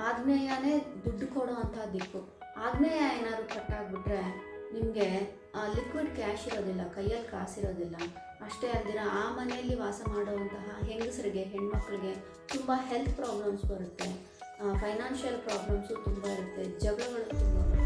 ಆಗ್ನೇಯನೇ ದುಡ್ಡು ಕೊಡೋ ಅಂಥ ದಿಕ್ಕು. ಆಗ್ನೇಯ ಏನಾದ್ರು ಕಟ್ಟಾಗ್ಬಿಟ್ರೆ ನಿಮಗೆ ಲಿಕ್ವಿಡ್ ಕ್ಯಾಶ್ ಇರೋದಿಲ್ಲ, ಕೈಯಲ್ಲಿ ಕಾಸಿರೋದಿಲ್ಲ. ಅಷ್ಟೇ ಅಲ್ದಿರ ಆ ಮನೆಯಲ್ಲಿ ವಾಸ ಮಾಡುವಂತಹ ಹೆಂಗಸರಿಗೆ, ಹೆಣ್ಮಕ್ಳಿಗೆ ತುಂಬ ಹೆಲ್ತ್ ಪ್ರಾಬ್ಲಮ್ಸ್ ಬರುತ್ತೆ, ಫೈನಾನ್ಷಿಯಲ್ ಪ್ರಾಬ್ಲಮ್ಸು ತುಂಬ ಇರುತ್ತೆ, ಜಗಳಗಳು ತುಂಬ ಬರುತ್ತೆ.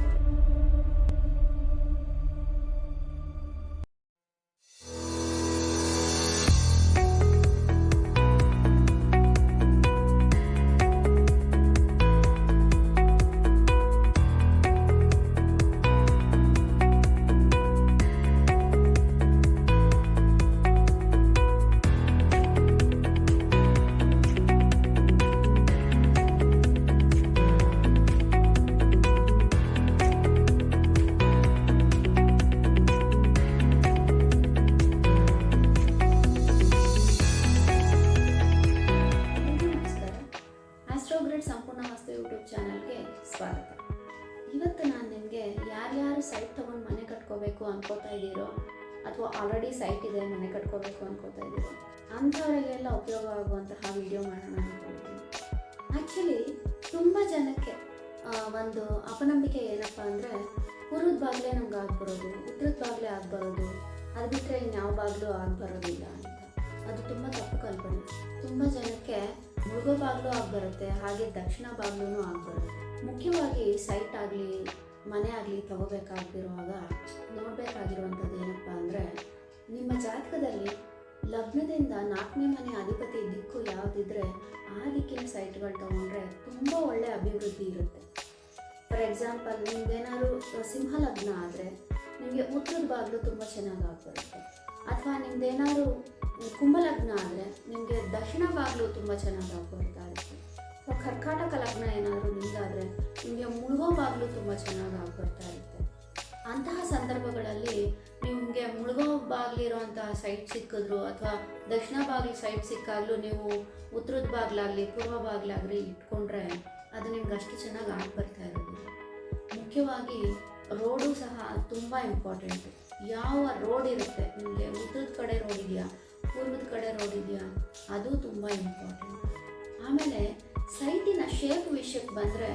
ಸಂಪೂರ್ಣ ವಾಸ್ತು ಯೂಟ್ಯೂಬ್ ಚಾನಲ್ಗೆ ಸ್ವಾಗತ. ಇವತ್ತು ನಾನು ನಿಮಗೆ ಯಾರ್ಯಾರು ಸೈಟ್ ತೊಗೊಂಡು ಮನೆ ಕಟ್ಕೋಬೇಕು ಅನ್ಕೋತಾ ಇದ್ದೀರೋ ಅಥವಾ ಆಲ್ರೆಡಿ ಸೈಟ್ ಇದೆ ಮನೆ ಕಟ್ಕೋಬೇಕು ಅನ್ಕೋತಾ ಇದ್ದೀರೋ ಅಂಥವರಿಗೆಲ್ಲ ಉಪಯೋಗ ಆಗುವಂತಹ ವಿಡಿಯೋ ಮಾಡೋಣ ಅಂದ್ಕೊಂಡಿದ್ದೀನಿ. ಆ್ಯಕ್ಚುಲಿ ತುಂಬ ಜನಕ್ಕೆ ಒಂದು ಅಪನಂಬಿಕೆ ಏನಪ್ಪ ಅಂದರೆ ಪೂರ್ವದ ಬಾಗಿಲೇ ನಮ್ಗೆ ಆಗ್ಬರೋದು, ಉತ್ತರದ ಬಾಗಿಲೇ ಆಗ್ಬರೋದು, ಅದು ಬಿಟ್ಟರೆ ಇನ್ಯಾವ ಬಾಗಿಲು ಆಗ್ಬರೋದಿಲ್ಲ ಅಂತ. ಅದು ತುಂಬ ತಪ್ಪು ಕಲ್ಪನೆ. ತುಂಬ ಜನಕ್ಕೆ ಮುಳುಗೋ ಬಾಗಿಲು ಆಗಿಬರುತ್ತೆ, ಹಾಗೆ ದಕ್ಷಿಣ ಬಾಗಿಲೂ ಆಗಿಬರುತ್ತೆ. ಮುಖ್ಯವಾಗಿ ಸೈಟ್ ಆಗಲಿ ಮನೆ ಆಗಲಿ ತಗೋಬೇಕಾಗಿರುವಾಗ ನೋಡಬೇಕಾಗಿರುವಂಥದ್ದು ಏನಪ್ಪ ಅಂದರೆ, ನಿಮ್ಮ ಜಾತಕದಲ್ಲಿ ಲಗ್ನದಿಂದ 4ನೇ ಮನೆ ಅಧಿಪತಿ ದಿಕ್ಕು ಯಾವುದಿದ್ರೆ ಆ ದಿಕ್ಕಿನ ಸೈಟ್ಗಳು ತೊಗೊಂಡ್ರೆ ತುಂಬ ಒಳ್ಳೆಯ ಅಭಿವೃದ್ಧಿ ಇರುತ್ತೆ. ಫಾರ್ ಎಕ್ಸಾಂಪಲ್, ನಿಮ್ದೇನಾದ್ರು ಸಿಂಹ ಲಗ್ನ ಆದರೆ ನಿಮಗೆ ಉತ್ತರದ ಬಾಗಿಲು ತುಂಬ ಚೆನ್ನಾಗಿ ಆಗಿಬರುತ್ತೆ. ಅಥವಾ ನಿಮ್ದೇನಾದ್ರು ಕುಂಭಲಗ್ನ ಆದರೆ ನಿಮಗೆ ದಕ್ಷಿಣ ಬಾಗಿಲು ತುಂಬ ಚೆನ್ನಾಗಿ ಬರ್ತಾ ಇರುತ್ತೆ. ಅಥವಾ ಕರ್ಕಾಟಕ ಲಗ್ನ ಏನಾದರೂ ನಿಮ್ದಾದರೆ ನಿಮಗೆ ಮುಳುಗೋ ಬಾಗಿಲು ತುಂಬ ಚೆನ್ನಾಗಿ ಬರ್ತಾ ಇರುತ್ತೆ. ಅಂತಹ ಸಂದರ್ಭಗಳಲ್ಲಿ ನಿಮಗೆ ಮುಳುಗೋ ಬಾಗಿಲಿರೋಂತಹ ಸೈಟ್ ಸಿಕ್ಕಿದ್ರು ಅಥವಾ ದಕ್ಷಿಣ ಬಾಗಿಲು ಸೈಟ್ ಸಿಕ್ಕಾಗಲೂ ನೀವು ಉತ್ತರದ ಬಾಗಿಲಾಗಲಿ ಪೂರ್ವ ಬಾಗಿಲಾಗಲಿ ಇಟ್ಕೊಂಡ್ರೆ ಅದು ನಿಮ್ಗೆ ಅಷ್ಟು ಚೆನ್ನಾಗಿ ಆಗಿ ಬರ್ತಾ ಇರೋದಿಲ್ಲ. ಮುಖ್ಯವಾಗಿ ರೋಡು ಸಹ ತುಂಬ ಇಂಪಾರ್ಟೆಂಟ್. ಯಾವ ರೋಡ್ ಇರುತ್ತೆ, ನಿಮಗೆ ಉತ್ತರದ ಕಡೆ ರೋಡ್ ಇದೆಯಾ, ಪೂರ್ವದ ಕಡೆ ರೋಡ್ ಇದೆಯಾ, ಅದು ತುಂಬ ಇಂಪಾರ್ಟೆಂಟ್. ಆಮೇಲೆ ಸೈಟಿನ ಶೇಪ್ ವಿಷಯಕ್ಕೆ ಬಂದರೆ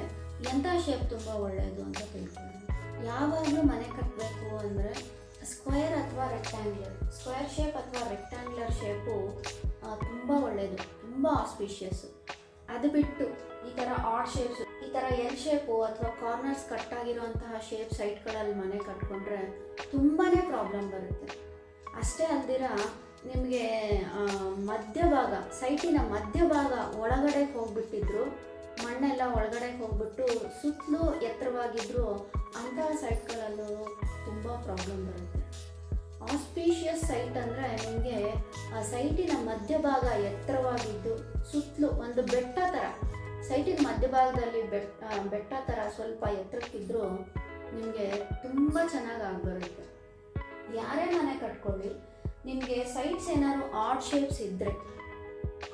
ಎಂಥ ಶೇಪ್ ತುಂಬ ಒಳ್ಳೆಯದು ಅಂತ ತಿಳ್ಕೊಳ್ಳಿ. ಯಾವಾಗಲೂ ಮನೆ ಕಟ್ಟಬೇಕು ಅಂದರೆ ಸ್ಕ್ವೇರ್ ಅಥವಾ ರೆಕ್ಟ್ಯಾಂಗ್ಯುಲರ್, ಸ್ಕ್ವೇರ್ ಶೇಪ್ ಅಥವಾ ರೆಕ್ಟ್ಯಾಂಗ್ಯುಲರ್ ಶೇಪು ತುಂಬ ಒಳ್ಳೆಯದು, ತುಂಬ ಆಸ್ಪಿಷಿಯಸ್ಸು. ಅದು ಬಿಟ್ಟು ಈ ಥರ ಆಡ್ ಶೇಪ್ಸ್, ಈ ಥರ ಎಲ್ ಶೇಪು ಅಥವಾ ಕಾರ್ನರ್ಸ್ ಕಟ್ಟಾಗಿರುವಂತಹ ಶೇಪ್ ಸೈಟ್ಗಳಲ್ಲಿ ಮನೆ ಕಟ್ಕೊಂಡ್ರೆ ತುಂಬಾ ಪ್ರಾಬ್ಲಮ್ ಬರುತ್ತೆ. ಅಷ್ಟೇ ಅಲ್ದಿರ ನಿಮಗೆ ಮಧ್ಯಭಾಗ, ಸೈಟಿನ ಮಧ್ಯಭಾಗ ಒಳಗಡೆ ಹೋಗ್ಬಿಟ್ಟಿದ್ರು, ಮಣ್ಣೆಲ್ಲ ಒಳಗಡೆ ಹೋಗ್ಬಿಟ್ಟು ಸುತ್ತಲೂ ಎತ್ತರವಾಗಿದ್ದರೂ ಅಂತಹ ಸೈಟ್ಗಳಲ್ಲೂ ತುಂಬ ಪ್ರಾಬ್ಲಮ್ ಬರುತ್ತೆ. ಆಸ್ಪೀಷಿಯಸ್ ಸೈಟ್ ಅಂದರೆ ನಿಮಗೆ ಆ ಸೈಟಿನ ಮಧ್ಯಭಾಗ ಎತ್ತರವಾಗಿದ್ದು ಸುತ್ತಲೂ ಒಂದು ಬೆಟ್ಟ ಥರ, ಸೈಟಿನ ಮಧ್ಯಭಾಗದಲ್ಲಿ ಬೆಟ್ಟ ಥರ ಸ್ವಲ್ಪ ಎತ್ತರಕ್ಕಿದ್ರೂ ನಿಮಗೆ ತುಂಬ ಚೆನ್ನಾಗಿ ಆಗಿಬರುತ್ತೆ. ಯಾರೇ ಮನೆ ಕಟ್ಕೊಳ್ಳಿ, ನಿಮಗೆ ಸೈಟ್ಸ್ ಏನಾದ್ರು ಆಡ್ ಶೇಪ್ಸ್ ಇದ್ದರೆ,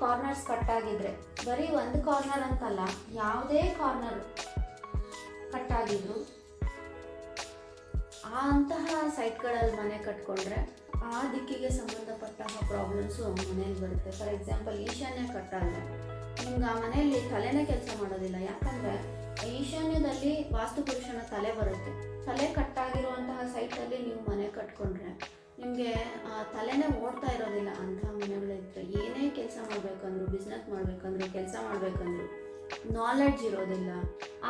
ಕಾರ್ನರ್ಸ್ ಕಟ್ಟಾಗಿದ್ದರೆ, ಬರೀ ಒಂದು ಕಾರ್ನರ್ ಅಂತಲ್ಲ ಯಾವುದೇ ಕಾರ್ನರ್ ಕಟ್ಟಾಗಿದ್ರು ಅಂತಹ ಸೈಟ್ಗಳಲ್ಲಿ ಮನೆ ಕಟ್ಕೊಂಡ್ರೆ ಆ ದಿಕ್ಕಿಗೆ ಸಂಬಂಧಪಟ್ಟಂಥ ಪ್ರಾಬ್ಲಮ್ಸು ಮನೇಲಿ ಬರುತ್ತೆ. ಫಾರ್ ಎಕ್ಸಾಂಪಲ್, ಈಶಾನ್ಯ ಕಟ್ಟಾದರೆ ನಿಮ್ಗೆ ಆ ಮನೆಯಲ್ಲಿ ತಲೆನೇ ಕೆಲಸ ಮಾಡೋದಿಲ್ಲ. ಯಾಕಂದರೆ ಈಶಾನ್ಯದಲ್ಲಿ ವಾಸ್ತುಪುರುಷನ ತಲೆ ಬರುತ್ತೆ. ತಲೆ ಕಟ್ಟಾಗಿರುವಂತಹ ಸೈಟಲ್ಲಿ ನೀವು ಮನೆ ಕಟ್ಕೊಂಡ್ರೆ ನಿಮಗೆ ತಲೆನೇ ಓಡ್ತಾ ಇರೋದಿಲ್ಲ. ಅಂಥ ಮನೆಗಳಿದ್ರೆ ಏನೇ ಕೆಲಸ ಮಾಡಬೇಕಂದ್ರು, ಬಿಸ್ನೆಸ್ ಮಾಡಬೇಕಂದ್ರು, ಕೆಲಸ ಮಾಡಬೇಕಂದ್ರು ನಾಲೆಡ್ಜ್ ಇರೋದಿಲ್ಲ.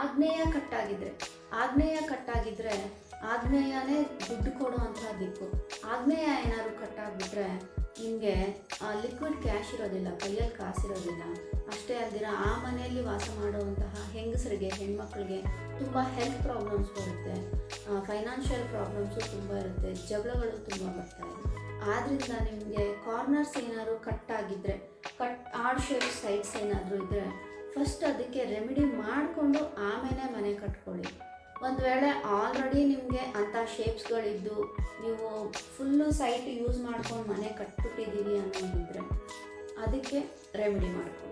ಆಗ್ನೇಯ ಕಟ್ಟಾಗಿದ್ರೆ ಆಗ್ನೇಯನೇ ದುಡ್ಡು ಕೊಡೋ ಅಂಥ ದಿಕ್ಕು. ಆಗ್ನೇಯ ಏನಾದ್ರು ಕಟ್ಟಾಗ್ಬಿಟ್ರೆ ನಿಮಗೆ ಲಿಕ್ವಿಡ್ ಕ್ಯಾಶ್ ಇರೋದಿಲ್ಲ, ಕೈಯಲ್ಲಿ ಕಾಸಿರೋದಿಲ್ಲ. ಅಷ್ಟೇ ಅಲ್ದಿರ ಆ ಮನೆಯಲ್ಲಿ ವಾಸ ಮಾಡುವಂತಹ ಹೆಂಗಸರಿಗೆ, ಹೆಣ್ಮಕ್ಳಿಗೆ ತುಂಬ ಹೆಲ್ತ್ ಪ್ರಾಬ್ಲಮ್ಸ್ ಬರುತ್ತೆ, ಫೈನಾನ್ಷಿಯಲ್ ಪ್ರಾಬ್ಲಮ್ಸು ತುಂಬ ಇರುತ್ತೆ, ಜಗಳಗಳು ತುಂಬ ಬರ್ತಾ ಇದೆ. ಆದ್ದರಿಂದ ನಿಮಗೆ ಕಾರ್ನರ್ಸ್ ಏನಾದ್ರು ಕಟ್ಟಾಗಿದ್ದರೆ, ಆಡ್ ಶೇಪ್ ಸೈಡ್ಸ್ ಏನಾದರೂ ಇದ್ದರೆ ಫಸ್ಟ್ ಅದಕ್ಕೆ ರೆಮಿಡಿ ಮಾಡಿಕೊಂಡು ಆಮೇಲೆ ಮನೆ ಕಟ್ಕೊಳ್ಳಿ. ಒಂದು ವೇಳೆ ಆಲ್ರೆಡಿ ನಿಮಗೆ ಅಂಥ ಶೇಪ್ಸ್ಗಳಿದ್ದು ನೀವು ಫುಲ್ಲು ಸೈಟ್ ಯೂಸ್ ಮಾಡ್ಕೊಂಡು ಮನೆ ಕಟ್ಬಿಟ್ಟಿದ್ದೀವಿ ಅನ್ನೋದಿದ್ರೆ ಅದಕ್ಕೆ ರೆಮಿಡಿ ಮಾಡ್ಕೊಳ್ಳಿ.